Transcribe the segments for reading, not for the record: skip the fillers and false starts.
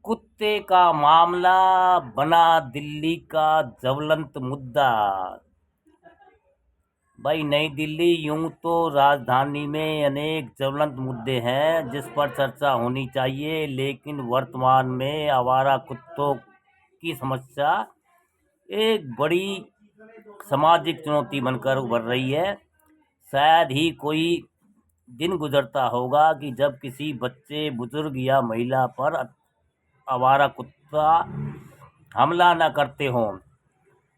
कुत्ते का मामला बना दिल्ली का ज्वलंत मुद्दा। भाई नई दिल्ली यूं तो राजधानी में अनेक ज्वलंत मुद्दे हैं जिस पर चर्चा होनी चाहिए, लेकिन वर्तमान में आवारा कुत्तों की समस्या एक बड़ी सामाजिक चुनौती बनकर उभर रही है। शायद ही कोई दिन गुजरता होगा कि जब किसी बच्चे, बुजुर्ग या महिला पर आवारा कुत्ता हमला न करते हों।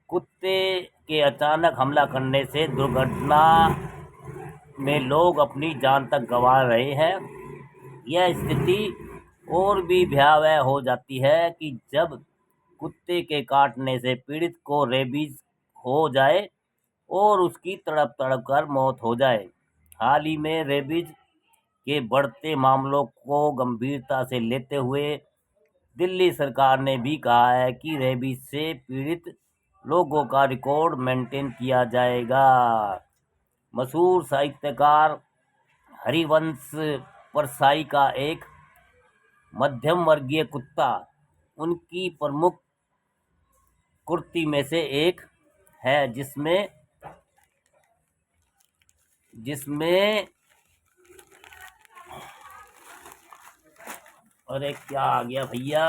कुत्ते के अचानक हमला करने से दुर्घटना में लोग अपनी जान तक गंवा रहे हैं। यह स्थिति और भी भयावह हो जाती है कि जब कुत्ते के काटने से पीड़ित को रेबीज हो जाए और उसकी तड़प तड़प कर मौत हो जाए। हाल ही में रेबीज के बढ़ते मामलों को गंभीरता से लेते हुए दिल्ली सरकार ने भी कहा है कि रेबीज से पीड़ित लोगों का रिकॉर्ड मेंटेन किया जाएगा। मशहूर साहित्यकार हरिवंश परसाई का एक मध्यम वर्गीय कुत्ता उनकी प्रमुख कुर्ती में से एक है, जिसमें अरे क्या आ गया भैया,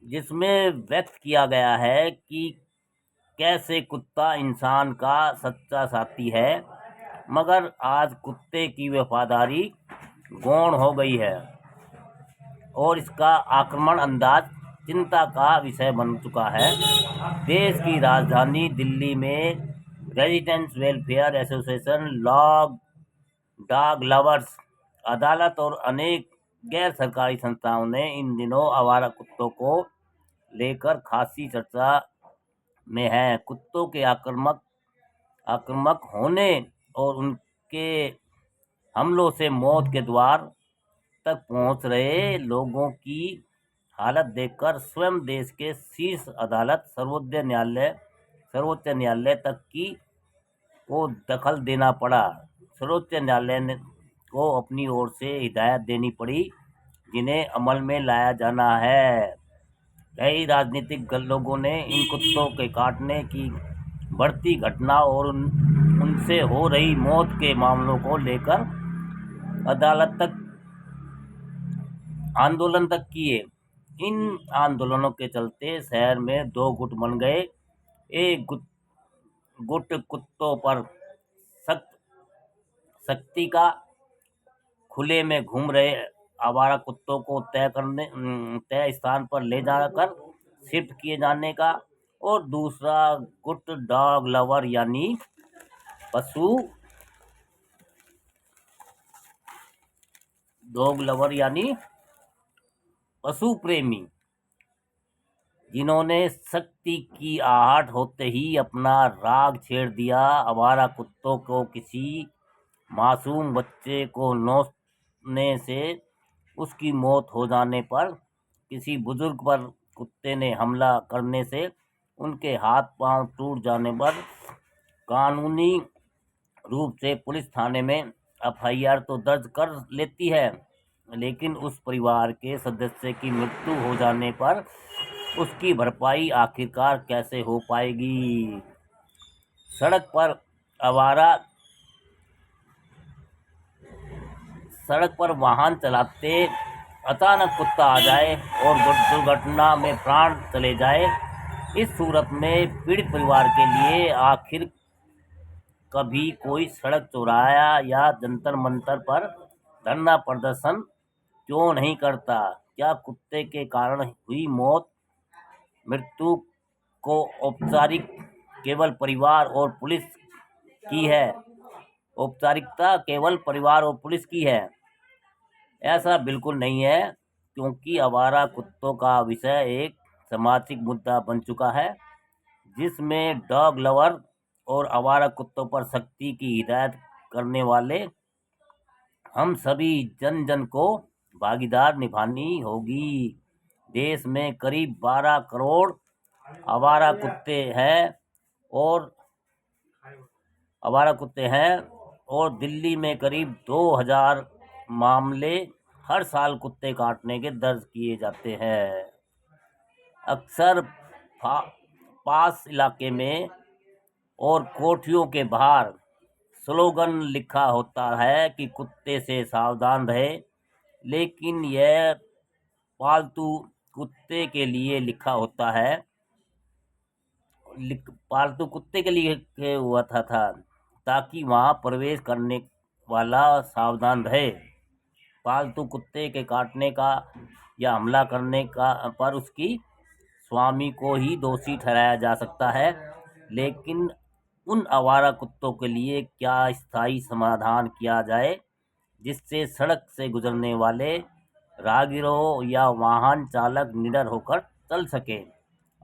जिसमें व्यक्त किया गया है कि कैसे कुत्ता इंसान का सच्चा साथी है, मगर आज कुत्ते की वफादारी गौण हो गई है और इसका आक्रमण अंदाज चिंता का विषय बन चुका है। देश की राजधानी दिल्ली में residents welfare association, dog lovers अदालत और अनेक गैर सरकारी संस्थाओं ने इन दिनों आवारा कुत्तों को लेकर खासी चर्चा में है। कुत्तों के आक्रामक होने और उनके हमलों से मौत के द्वार तक पहुंच रहे लोगों की हालत देखकर स्वयं देश के शीर्ष अदालत सर्वोच्च न्यायालय तक को दखल देना पड़ा। सर्वोच्च न्यायालय को अपनी ओर से हिदायत देनी पड़ी, जिन्हें अमल में लाया जाना है। कई राजनीतिक लोगों ने इन कुत्तों के काटने की बढ़ती घटना और उनसे हो रही मौत के मामलों को लेकर अदालत तक आंदोलन तक किए। इन आंदोलनों के चलते शहर में दो गुट बन गए। एक गुट कुत्तों पर सख्ती का, खुले में घूम रहे आवारा कुत्तों को तय स्थान पर ले जाकर शिफ्ट किए जाने का, और दूसरा गुट डॉग लवर यानी पशु प्रेमी, जिन्होंने सख्ती की आहट होते ही अपना राग छेड़ दिया। आवारा कुत्तों को किसी मासूम बच्चे को नोचने से उसकी मौत हो जाने पर, किसी बुजुर्ग पर कुत्ते ने हमला करने से उनके हाथ पांव टूट जाने पर कानूनी रूप से पुलिस थाने में एफआईआर तो दर्ज कर लेती है, लेकिन उस परिवार के सदस्य की मृत्यु हो जाने पर उसकी भरपाई आखिरकार कैसे हो पाएगी। सड़क पर वाहन चलाते अचानक कुत्ता आ जाए और दुर्घटना में प्राण चले जाए, इस सूरत में पीड़ित परिवार के लिए आखिर कभी कोई सड़क चौराहा या जंतर मंतर पर धरना प्रदर्शन क्यों नहीं करता? क्या कुत्ते के कारण हुई मृत्यु को औपचारिकता केवल परिवार और पुलिस की है? ऐसा बिल्कुल नहीं है, क्योंकि आवारा कुत्तों का विषय एक सामाजिक मुद्दा बन चुका है, जिसमें डॉग लवर और आवारा कुत्तों पर सख्ती की हिदायत करने वाले हम सभी जन को भागीदार निभानी होगी। देश में करीब 12 करोड़ आवारा कुत्ते हैं और दिल्ली में करीब 2000 मामले हर साल कुत्ते काटने के दर्ज किए जाते हैं। अक्सर पास इलाके में और कोठियों के बाहर स्लोगन लिखा होता है कि कुत्ते से सावधान रहे, लेकिन यह पालतू कुत्ते के लिए लिखा होता है, पालतू कुत्ते के लिए हुआ था ताकि वहां प्रवेश करने वाला सावधान रहे। पालतू कुत्ते के काटने का या हमला करने का पर उसकी स्वामी को ही दोषी ठहराया जा सकता है, लेकिन उन आवारा कुत्तों के लिए क्या स्थायी समाधान किया जाए जिससे सड़क से गुजरने वाले राहगीरों या वाहन चालक निडर होकर चल सके।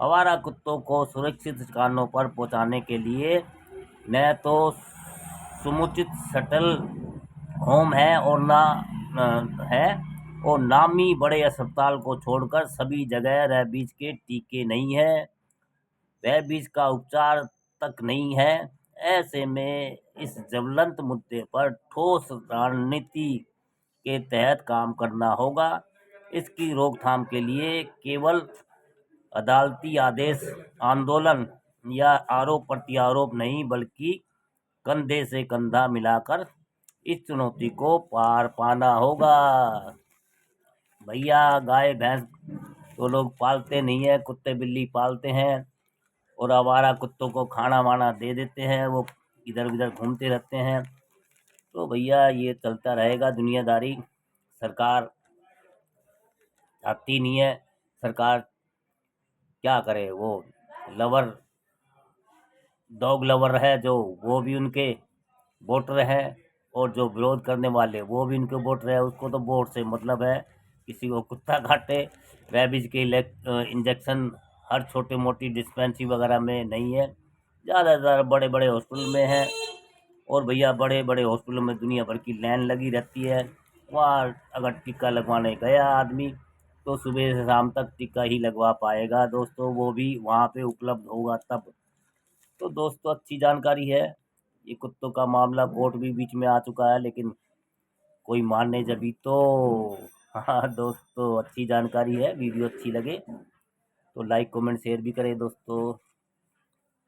आवारा कुत्तों को सुरक्षित ठिकानों पर पहुंचाने के लिए न तो समुचित शटल होम है और है और नामी बड़े अस्पताल को छोड़कर सभी जगह रेबीज के टीके नहीं है, रेबीज का उपचार तक नहीं है। ऐसे में इस ज्वलंत मुद्दे पर ठोस रणनीति के तहत काम करना होगा। इसकी रोकथाम के लिए केवल अदालती आदेश, आंदोलन या आरोप प्रत्यारोप नहीं, बल्कि कंधे से कंधा मिलाकर इस चुनौती को पार पाना होगा। भैया गाय भैंस तो लोग पालते नहीं है, कुत्ते बिल्ली पालते हैं और आवारा कुत्तों को खाना वाना दे देते हैं, वो इधर उधर घूमते रहते हैं। तो भैया ये चलता रहेगा दुनियादारी। सरकार चाहती नहीं है, सरकार क्या करे, वो लवर डॉग लवर है जो, वो भी उनके वोटर है, और जो विरोध करने वाले वो भी उनके वोटर है। उसको तो वोट से मतलब है, किसी को कुत्ता काटे। रेबीज के इंजेक्शन हर छोटे मोटी डिस्पेंसरी वगैरह में नहीं है, ज़्यादा से ज़्यादा बड़े बड़े हॉस्पिटल में है। और भैया बड़े बड़े हॉस्पिटलों में दुनिया भर की लाइन लगी रहती है। वहाँ अगर टीका लगवाने गया आदमी तो सुबह से शाम तक टीका ही लगवा पाएगा दोस्तों, वो भी वहाँ पे उपलब्ध होगा तब। तो दोस्तों अच्छी जानकारी है। ये कुत्तों का मामला कोर्ट भी बीच में आ चुका है, लेकिन कोई माने जभी तो। हाँ दोस्तों, अच्छी जानकारी है। वीडियो अच्छी लगे तो लाइक कमेंट शेयर भी करें दोस्तों।